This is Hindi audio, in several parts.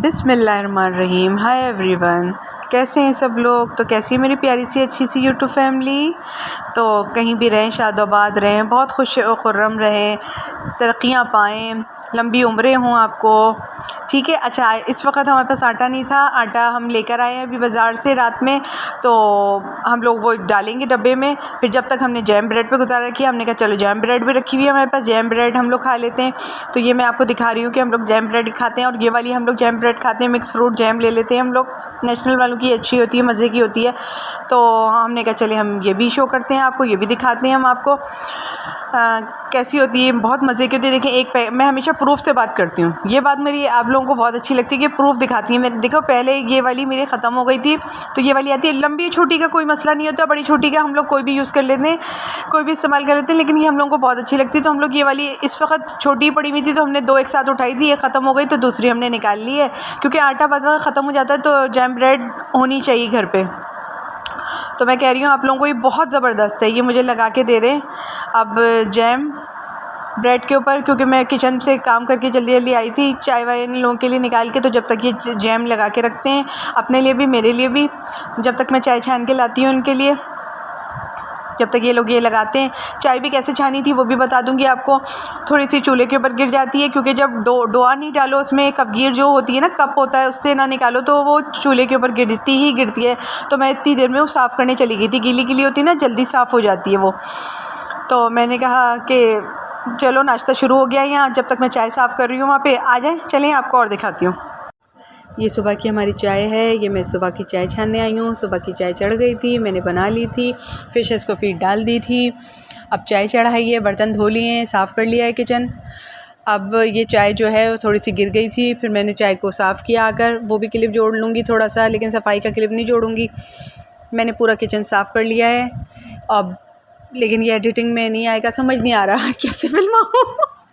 बिस्मिल्लाहिर्रहमानिर्रहीम। हाय एवरीवन, कैसे हैं सब लोग। तो कैसी है मेरी प्यारी सी अच्छी सी यूट्यूब फैमिली। तो कहीं भी रहें, शादोबाद रहें, बहुत खुश खुर्रम रहें, तरक्कियाँ पाएँ, लंबी उम्रें हों आपको। ठीक है। अच्छा, इस वक्त हमारे पास आटा नहीं था। आटा हम लेकर आए हैं अभी बाज़ार से रात में, तो हम लोग वो डालेंगे डब्बे में। फिर जब तक हमने जैम ब्रेड पे गुजारा किया, हमने कहा चलो जैम ब्रेड भी रखी हुई है हमारे पास, जैम ब्रेड हम लोग खा लेते हैं। तो ये मैं आपको दिखा रही हूँ कि हम लोग जैम ब्रेड खाते हैं, और ये वाली हम लोग जैम ब्रेड खाते हैं। मिक्स फ्रूट जैम ले लेते हैं हम लोग, नेशनल वालों की अच्छी होती है, मज़े की होती है। तो हमने कहा चले हम ये भी शो करते हैं आपको, ये भी दिखाते हैं हम आपको कैसी होती है। बहुत मज़े की होती है। देखें, मैं हमेशा प्रूफ से बात करती हूँ, ये बात मेरी आप लोगों को बहुत अच्छी लगती है कि प्रूफ दिखाती है। मैं देखो, पहले ये वाली मेरी ख़त्म हो गई थी, तो ये वाली आती है। लंबी छोटी का कोई मसला नहीं होता, बड़ी छोटी का हम लोग कोई भी यूज़ कर लेते हैं, कोई भी इस्तेमाल कर लेते हैं, लेकिन ये हम लोगों को बहुत अच्छी लगती है। तो हम लोग ये वाली इस वक्त छोटी पड़ी हुई थी, तो हमने 2 एक साथ उठाई थी, ये ख़त्म हो गई तो दूसरी हमने निकाल ली है, क्योंकि आटा बाज़ वक़्त ख़त्म हो जाता है, तो जैम ब्रेड होनी चाहिए घर पर। तो मैं कह रही हूँ आप लोगों को ये बहुत ज़बरदस्त है, ये मुझे लगा के दे रहे हैं अब जैम ब्रेड के ऊपर, क्योंकि मैं किचन से काम करके जल्दी जल्दी आई थी चाय वाय इन लोगों के लिए निकाल के। तो जब तक ये जैम लगा के रखते हैं अपने लिए भी मेरे लिए भी, जब तक मैं चाय छान के लाती हूँ उनके लिए, जब तक ये लोग ये लगाते हैं। चाय भी कैसे छानी थी वो भी बता दूंगी आपको। थोड़ी सी चूल्हे के ऊपर गिर जाती है, क्योंकि जब डोआ नहीं डालो उसमें, कपगीर जो होती है ना, कप होता है, उससे ना निकालो तो वो चूल्हे के ऊपर गिरती है। तो मैं इतनी देर में वो साफ़ करने चली गई थी, गीली गीली होती है ना, जल्दी साफ़ हो जाती है वो। तो मैंने कहा कि चलो नाश्ता शुरू हो गया यहाँ, जब तक मैं चाय साफ़ कर रही हूँ वहाँ पे आ जाएं, चलें आपको और दिखाती हूँ। ये सुबह की हमारी चाय है, ये मैं सुबह की चाय छानने आई हूँ। सुबह की चाय चढ़ गई थी, मैंने बना ली थी, फिशेस को फीड डाल दी थी। अब चाय चढ़ाई है, बर्तन धो लिए हैं, साफ़ कर लिया है किचन। अब ये चाय जो है वो थोड़ी सी गिर गई थी, फिर मैंने चाय को साफ़ किया आकर, वो भी क्लिप जोड़ लूँगी थोड़ा सा, लेकिन सफाई का क्लिप नहीं जोड़ूँगी। मैंने पूरा किचन साफ़ कर लिया है अब, लेकिन ये एडिटिंग में नहीं आएगा, समझ नहीं आ रहा कैसे फिल्माऊँ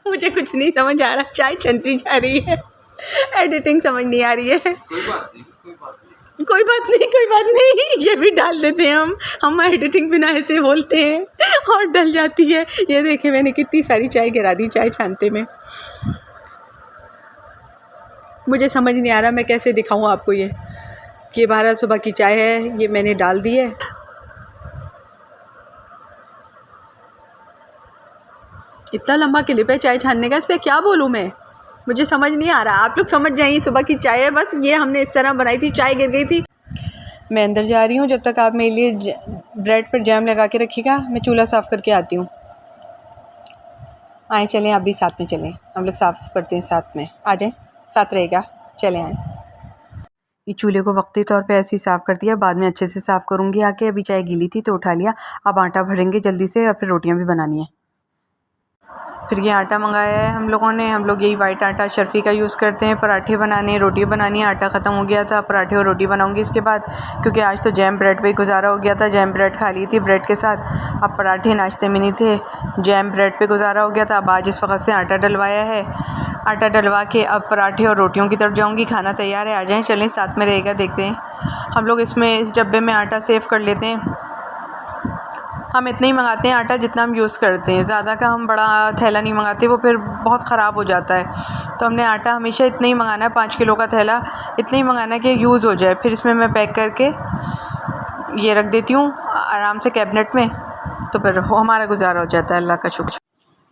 मुझे कुछ नहीं समझ आ रहा, चाय छनती जा रही है, एडिटिंग समझ नहीं आ रही है। कोई बात नहीं, ये भी डाल देते हैं हम एडिटिंग बिना ऐसे बोलते हैं और डल जाती है। ये देखें, मैंने कितनी सारी चाय गिरा दी चाय छानते में। मुझे समझ नहीं आ रहा मैं कैसे दिखाऊँ आपको ये कि 12 सुबह की चाय है, ये मैंने डाल दी है। इतना लंबा क्लिप है चाय छानने का, इस पर क्या बोलूँ मैं, मुझे समझ नहीं आ रहा। आप लोग समझ जाइए, सुबह की चाय है बस, ये हमने इस तरह बनाई थी, चाय गिर गई थी। मैं अंदर जा रही हूँ, जब तक आप मेरे लिए ब्रेड पर जैम लगा के रखिएगा, मैं चूल्हा साफ़ करके आती हूँ। आए चलें, आप भी साथ में चलें, हम लोग साफ़ करते हैं साथ में, आ जाएं, साथ रहेगा, चलें आएँ। ये चूल्हे को वक्ती तौर पे ऐसे ही साफ़ कर दिया, बाद में अच्छे से साफ़ करूँगी आके। अभी चाय गीली थी तो उठा लिया। अब आटा भरेंगे जल्दी से और फिर रोटियाँ भी बनानी है। फिर ये आटा मंगाया है हम लोगों ने, हम लोग यही वाइट आटा शर्फ़ी का यूज़ करते हैं। पराठे बनाने, रोटी बनानी है। आटा ख़त्म हो गया था, पराठे और रोटी बनाऊंगी इसके बाद, क्योंकि आज तो जैम ब्रेड पे ही गुजारा हो गया था। जैम ब्रेड खा ली थी ब्रेड के साथ, अब पराठे नाश्ते में नहीं थे, जैम ब्रेड पे गुजारा हो गया था। अब आज इस वक्त से आटा डलवाया है, आटा डलवा के अब पराठे और रोटियों की तरफ जाऊँगी। खाना तैयार है, आ जाएँ, चलें, साथ में रहेगा। देखते हैं, हम लोग इसमें इस डब्बे में आटा सेव कर लेते हैं। हम इतना ही मंगाते हैं आटा जितना हम यूज़ करते हैं, ज़्यादा का हम बड़ा थैला नहीं मंगाते, वो फिर बहुत ख़राब हो जाता है। तो हमने आटा हमेशा इतना ही मंगाना है, 5 किलो का थैला इतना ही मंगाना है कि यूज़ हो जाए। फिर इसमें मैं पैक करके ये रख देती हूँ आराम से कैबिनेट में, तो फिर हमारा गुजारा हो जाता है, अल्लाह का शुक्र।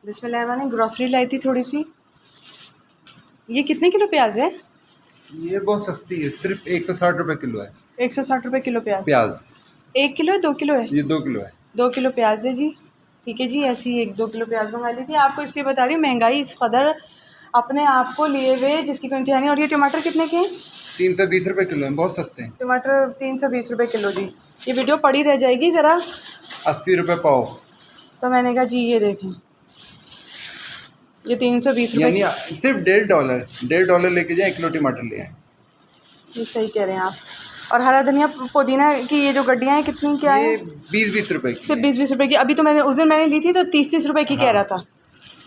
बिस्मिल्लाह, मैंने ग्रॉसरी लाई थी थोड़ी सी। ये कितने किलो प्याज है? ये बहुत सस्ती है, सिर्फ 160 रुपये किलो है। 160 रुपये किलो प्याज। 1 किलो है, 2 किलो है? ये 2 किलो है। 2 किलो प्याज है जी, ठीक है जी। ऐसी 1-2 किलो प्याज मंगा ली थी। आपको इसलिए बता रही हूँ, महंगाई इस कदर अपने आप को लिए हुए जिसकी कोई इंतहा नहीं। और ये टमाटर कितने के हैं? 320 रुपये किलो हैं, बहुत सस्ते हैं टमाटर। 320 रुपये किलो जी। ये वीडियो पड़ी रह जाएगी ज़रा। 80 रुपये पाव। तो मैंने कहा जी ये देखें, ये 320 रुपये, यानी सिर्फ $1.5 लेके जाए, 1 किलो टमाटर ले आए। ये सही कह रहे हैं आप। और हरा धनिया पुदीना की ये जो गड्डियाँ हैं कितनी, क्या है? 20-20 रुपये की। सिर्फ 20-20 रुपये की। अभी तो मैंने उस दिन मैंने ली थी तो 30-30 रुपये की कह रहा था।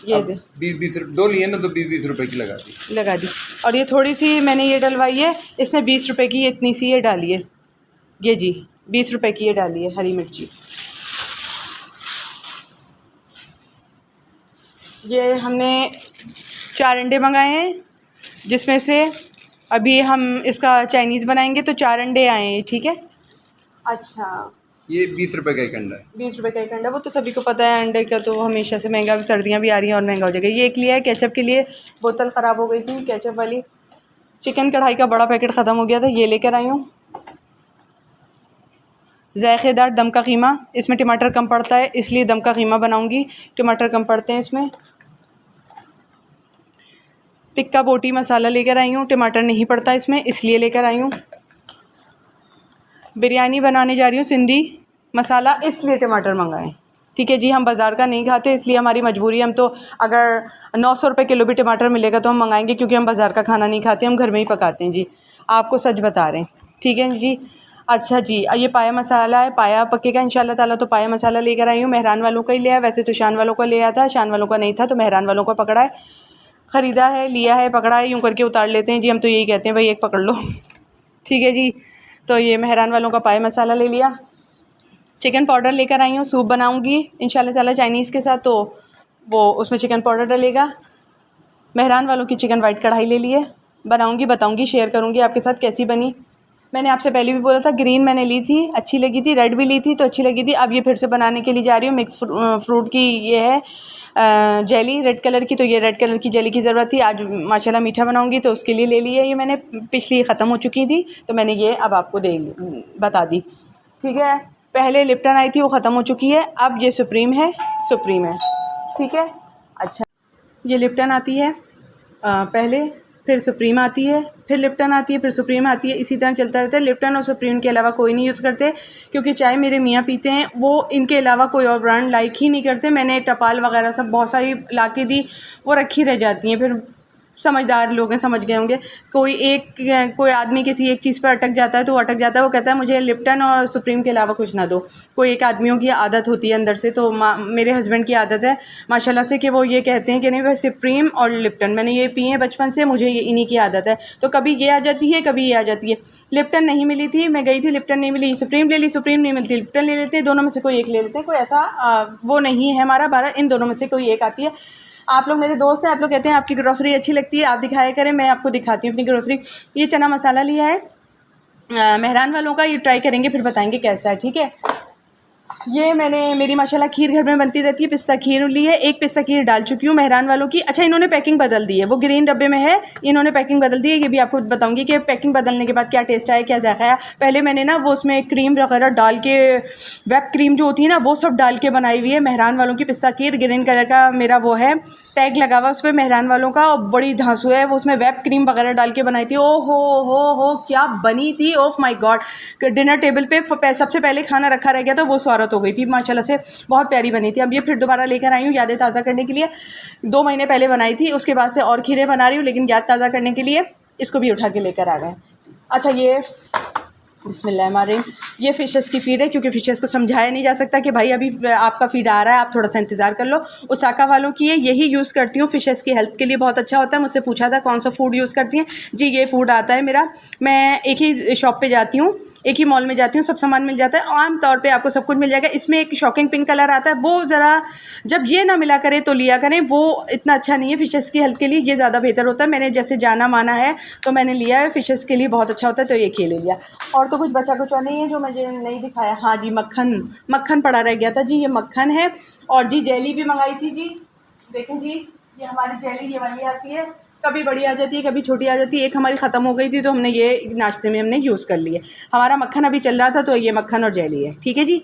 ये दे 20-20 रुपये, 2 लिए ना, तो 20-20 रुपये की लगा दी। और ये थोड़ी सी मैंने ये डलवाई है, इसने 20 रुपये की इतनी सी ये डाली है, ये जी 20 रुपये की ये डाली है हरी मिर्ची। ये हमने 4 अंडे मंगाए हैं, जिसमें से अभी हम इसका चाइनीज़ बनाएंगे तो 4 अंडे आए हैं, ठीक है। अच्छा, ये 20 रुपए का एक अंडा है। 20 रुपए का एक अंडा, वो तो सभी को पता है अंडे का तो हमेशा से महंगा, भी सर्दियाँ भी आ रही हैं और महंगा हो जाएगा। ये एक लिया है केचप के लिए, बोतल ख़राब हो गई थी केचप वाली। चिकन कढ़ाई का बड़ा पैकेट ख़त्म हो गया था, ये लेकर आई हूँ। जायकेदार दम का कीमा, इसमें टमाटर कम पड़ता है इसलिए दम का कीमा बनाऊँगी, टमाटर कम पड़ते हैं इसमें। टिक्का बोटी मसाला लेकर आई हूँ, टमाटर नहीं पड़ता इसमें इसलिए लेकर आई हूँ। बिरयानी बनाने जा रही हूँ सिंधी मसाला, इसलिए टमाटर मंगाए, ठीक है जी। हम बाज़ार का नहीं खाते इसलिए हमारी मजबूरी, हम तो अगर 900 रुपये किलो भी टमाटर मिलेगा तो हम मंगाएंगे, क्योंकि हम बाज़ार का खाना नहीं खाते, हम घर में ही पकाते हैं जी। आपको सच बता रहे हैं, ठीक है जी। अच्छा जी, ये पाया मसाला है, पाया पकेगा इंशाल्लाह ताला, तो पाया मसाला लेकर आई हूँ। मेहरान वालों का ही लिया है, वैसे तो शान वालों का लिया था, शान वालों का नहीं था तो मेहरान वालों का पकड़ा है, ख़रीदा है, लिया है, पकड़ा है, यूँ करके उतार लेते हैं जी, हम तो यही कहते हैं भाई एक पकड़ लो, ठीक है जी। तो ये मेहरान वालों का पाया मसाला ले लिया। चिकन पाउडर लेकर आई हूँ, सूप बनाऊँगी इंशाल्लाह ताला चाइनीज़ के साथ, तो वो उसमें चिकन पाउडर डलेगा। मेहरान वालों की चिकन वाइट कढ़ाई ले लिए, बनाऊँगी, बताऊँगी, शेयर करूँगी आपके साथ कैसी बनी। मैंने आपसे पहले भी बोला था, ग्रीन मैंने ली थी अच्छी लगी थी, रेड भी ली थी तो अच्छी लगी थी। अब ये फिर से बनाने के लिए जा रही हूँ। मिक्स फ्रूट की ये है जेली रेड कलर की, तो ये रेड कलर की जेली की ज़रूरत थी। आज माशाल्लाह मीठा बनाऊँगी तो उसके लिए ले ली है ये मैंने, पिछली ख़त्म हो चुकी थी तो मैंने ये अब आपको बता दी, ठीक है। पहले लिप्टन आई थी वो ख़त्म हो चुकी है, अब ये सुप्रीम है, सुप्रीम है, ठीक है। अच्छा, ये लिप्टन आती है पहले, फिर सुप्रीम आती है, फिर लिप्टन आती है, फिर सुप्रीम आती है, इसी तरह चलता रहता है। लिप्टन और सुप्रीम के अलावा कोई नहीं यूज़ करते, क्योंकि चाय मेरे मियाँ पीते हैं, वो इनके अलावा कोई और ब्रांड लाइक ही नहीं करते। मैंने टपाल वगैरह सब बहुत सारी ला के दी, वो रखी रह जाती हैं, फिर समझदार लोग हैं, समझ गए होंगे। कोई आदमी किसी एक चीज़ पर अटक जाता है तो वो अटक जाता है, वो कहता है मुझे लिप्टन और सुप्रीम के अलावा कुछ ना दो। कोई एक आदमियों की आदत होती है अंदर से, तो मेरे हस्बैंड की आदत है माशाल्लाह से कि वो ये कहते हैं कि नहीं, वह सुप्रीम और लिप्टन मैंने ये पिए हैं बचपन से, मुझे ये इन्हीं की आदत है। तो कभी ये आ जाती है, कभी ये आ जाती है। लिप्टन नहीं मिली थी, मैं गई थी, लिप्टन नहीं मिली, सुप्रीम ले ली, सुप्रीम नहीं मिलती, लिप्टन ले लेते हैं, दोनों में से कोई एक ले लेते हैं। कोई ऐसा वो नहीं है हमारा बारह, इन दोनों में से कोई एक आती है। आप लोग मेरे दोस्त हैं, आप लोग कहते हैं आपकी ग्रोसरी अच्छी लगती है, आप दिखाया करें, मैं आपको दिखाती हूँ अपनी ग्रोसरी। ये चना मसाला लिया है मेहरान वालों का, ये ट्राई करेंगे फिर बताएंगे कैसा है, ठीक है। ये मेरी माशाल्लाह खीर घर में बनती रहती है, पिस्ता खीर ली है, एक पिस्ता खीर डाल चुकी हूँ मेहरान वालों की। अच्छा, इन्होंने पैकिंग बदल दी है, वो ग्रीन डब्बे में है, इन्होंने पैकिंग बदल दी है, ये भी आपको बताऊंगी कि पैकिंग बदलने के बाद क्या टेस्ट आया, क्या जायका आया। पहले मैंने ना वो उसमें क्रीम वगैरह डाल के, वेब क्रीम जो होती है ना, वो सब डाल के बनाई हुई है मेहरान वालों की पिस्ता खीर। ग्रीन कलर का मेरा वो है टैग लगा हुआ उस पर मेहरान वालों का, और बड़ी धांसू है वो, उसमें वेब क्रीम वगैरह डाल के बनाई थी। ओ हो क्या बनी थी, oh my God. Dinner table पे सबसे पहले खाना रखा रह गया था, वो स्वागत हो गई थी माशाल्लाह से, बहुत प्यारी बनी थी। अब ये फिर दोबारा लेकर आई हूँ यादें ताज़ा करने के लिए। 2 महीने पहले बनाई थी, उसके बाद से और खीरें बना रही हूँ, लेकिन याद ताज़ा करने के लिए इसको भी उठा के लेकर आ गए। अच्छा, ये बिस्मिल्लाहिर्रहमानिर्रहीम, ये फ़िशेस की फ़ीड है, क्योंकि फ़िशेस को समझाया नहीं जा सकता कि भाई अभी आपका फ़ीड आ रहा है, आप थोड़ा सा इंतज़ार कर लो। ओसाका वालों की है, यही यूज़ करती हूँ, फ़िशेस की हेल्थ के लिए बहुत अच्छा होता है। मुझसे पूछा था कौन सा फ़ूड यूज़ करती हैं, जी ये फ़ूड आता है मेरा। मैं एक ही शॉप पे जाती हूँ, एक ही मॉल में जाती हूँ, सब सामान मिल जाता है, आम तौर पे आपको सब कुछ मिल जाएगा। इसमें एक शॉकिंग पिंक कलर आता है, वो ज़रा जब ये ना मिला करे तो लिया करें, वो इतना अच्छा नहीं है फ़िशेस की हेल्थ के लिए, ये ज़्यादा बेहतर होता है। मैंने जैसे जाना माना है तो मैंने लिया है, फ़िशेस के लिए बहुत अच्छा होता है, तो ये ले लिया। और तो कुछ बचा कुछ नहीं है जो मुझे नहीं दिखाया। हाँ जी, मक्खन पड़ा रह गया था जी, ये मक्खन है। और जी जेली भी मंगाई थी जी, देखें जी, ये हमारी जेली ये वाली आती है, कभी बड़ी आ जाती है, कभी छोटी आ जाती है। एक हमारी ख़त्म हो गई थी तो हमने ये नाश्ते में हमने यूज़ कर लिया। हमारा मक्खन अभी चल रहा था, तो ये मक्खन और जेली है, ठीक है जी।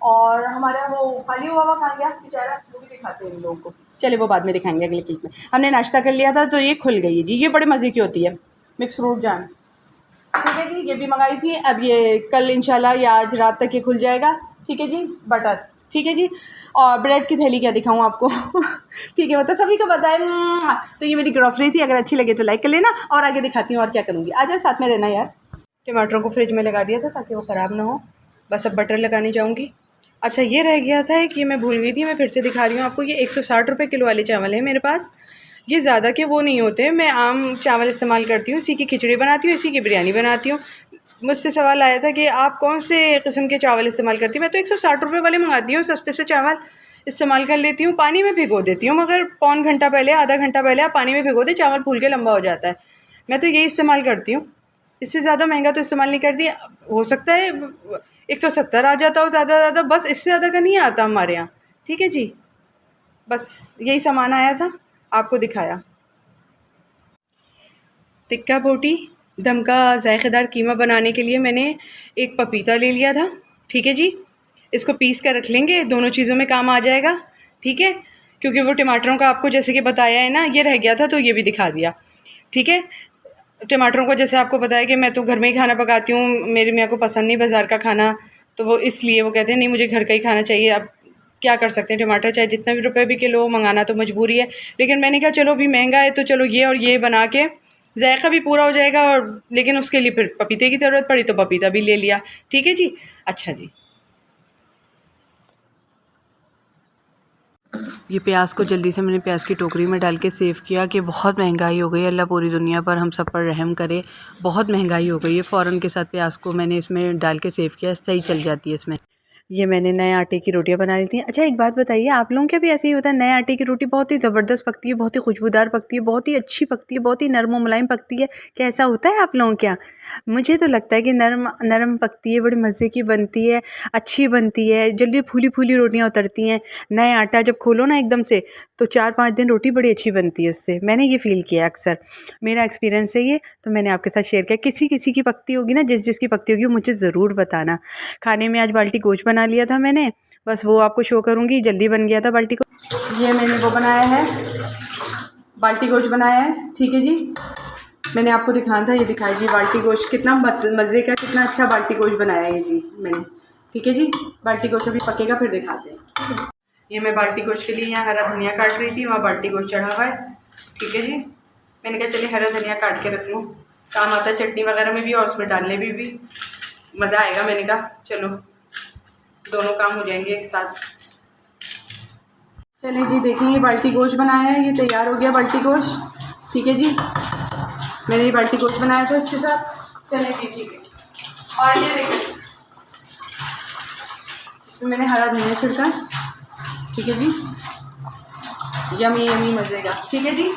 और हमारा वो खाली हुआ कहाँ गया बेचारा, वो भी दिखाते हैं इन लोगों को, चले वो बाद में दिखाएंगे अगले क्लिप में। हमने नाश्ता कर लिया था तो ये खुल गई है जी, ये बड़े मज़े की होती है, मिक्स फ्रूट जाम, ठीक है जी। ये भी मंगाई थी, अब ये कल इंशाल्लाह या आज रात तक ये खुल जाएगा, ठीक है जी। बटर, ठीक है जी। और ब्रेड की थैली क्या दिखाऊँ आपको ठीक है, मतलब सभी को पता है। तो ये मेरी ग्रॉसरी थी, अगर अच्छी लगे तो लाइक कर लेना, और आगे दिखाती हूँ और क्या करूँगी। आ जाओ साथ में रहना यार। टमाटरों को फ्रिज में लगा दिया था ताकि वो ख़राब ना हो, बस अब बटर लगाने जाऊँगी। अच्छा, ये रह गया था कि मैं भूल गई थी, मैं फिर से दिखा रही हूँ आपको। ये 160 रुपये किलो वाले चावल हैं मेरे पास, ये ज़्यादा के वो नहीं होते, मैं आम चावल इस्तेमाल करती हूँ, इसी की खिचड़ी बनाती हूँ, इसी की बिरयानी बनाती हूँ। मुझसे सवाल आया था कि आप कौन से किस्म के चावल इस्तेमाल करती हैं, मैं तो 160 रुपये वाले मंगाती हूँ, सस्ते से चावल इस्तेमाल कर लेती हूँ। पानी में भिगो देती हूँ, मगर पौन घंटा पहले, आधा घंटा पहले आप पानी में भिगो दें, चावल फूल के लंबा हो जाता है। मैं तो यही इस्तेमाल करती हूँ, इससे ज़्यादा महंगा तो इस्तेमाल नहीं करती। हो सकता है 170 आ जाता हो ज़्यादा, बस इससे ज़्यादा का नहीं आता हमारे यहाँ। ठीक है जी, बस यही सामान आया था, आपको दिखाया। टिक्का बोटी दम का जायकेदार कीमा बनाने के लिए मैंने एक पपीता ले लिया था। ठीक है जी, इसको पीस कर रख लेंगे, दोनों चीज़ों में काम आ जाएगा। ठीक है, क्योंकि वो टमाटरों का आपको जैसे कि बताया है ना, ये रह गया था तो ये भी दिखा दिया। ठीक है, टमाटरों को जैसे आपको बताया कि मैं तो घर में ही खाना पकाती हूँ, मेरी मियाँ को पसंद नहीं बाज़ार का खाना, तो वो इसलिए वो कहते हैं नहीं मुझे घर का ही खाना चाहिए। अब क्या कर सकते हैं, टमाटर चाहे जितना भी रुपए भी किलो, मंगाना तो मजबूरी है। लेकिन मैंने कहा चलो अभी महंगा है तो चलो ये और ये बना के जायका भी पूरा हो जाएगा, और लेकिन उसके लिए फिर पपीते की ज़रूरत पड़ी तो पपीता भी ले लिया। ठीक है जी, अच्छा जी। ये प्याज को जल्दी से मैंने प्याज की टोकरी में डाल के सेव किया कि बहुत महंगाई हो गई है, अल्लाह पूरी दुनिया पर हम सब पर रहम करे। बहुत महंगाई हो गई है। फ़ौरन के साथ प्याज को मैंने इसमें डाल के सेव किया, सही चल जाती है इसमें। ये मैंने नए आटे की रोटियां बना ली थी। अच्छा एक बात बताइए, आप लोगों के भी ऐसे ही होता है? नए आटे की रोटी बहुत ही ज़बरदस्त पकती है, बहुत ही खुशबूदार पकती है, बहुत ही अच्छी पकती है, बहुत ही नरम और मुलायम पकती है। क्या ऐसा होता है आप लोगों के यहाँ? मुझे तो लगता है कि नरम नरम पकती है, बड़ी मज़े की बनती है, अच्छी बनती है, जल्दी फूली फूली रोटियाँ उतरती हैं। नए आटा जब खोलो ना एकदम से तो 4-5 दिन रोटी बड़ी अच्छी बनती है उससे। मैंने ये फ़ील किया अक्सर, मेरा एक्सपीरियंस है ये, तो मैंने आपके साथ शेयर किया। किसी किसी की पकती होगी ना, जिस जिसकी पकती होगी मुझे ज़रूर बताना। खाने में आज बाल्टी गोश्त बना लिया था मैंने, बस वो आपको शो करूँगी। जल्दी बन गया था बाल्टी को। ये मैंने वो बनाया है, बाल्टी गोश्त बनाया है। ठीक है जी, मैंने आपको दिखाया था, ये दिखाई जी बाल्टी गोश्त कितना मज़े का, कितना अच्छा बाल्टी गोश्त बनाया है जी मैंने। ठीक है जी, बाल्टी गोश्त अभी पकेगा फिर दिखाते हैं। ये मैं बाल्टी गोश्त के लिए यहाँ हरा धनिया काट रही थी, वहाँ बाल्टी गोश्त चढ़ा हुआ है। ठीक है जी, मैंने कहा चलिए हरा धनिया काट के रख लूँ, काम आता है चटनी वगैरह में भी और उसमें डालने में भी मज़ा आएगा। मैंने कहा चलो दोनों काम हो जाएंगे एक साथ। चलिए जी, देखें ये बाल्टी गोश्त बनाया है, ये तैयार हो गया बाल्टी गोश्त। ठीक है जी, मैंने ये बाल्टी गोश्त बनाया था इसके साथ। चलिए जी ठीक है, और ये देखें इसमें मैंने हरा धनिया छिड़का। ठीक है जी, यमी यमी मज़े का। ठीक है जी।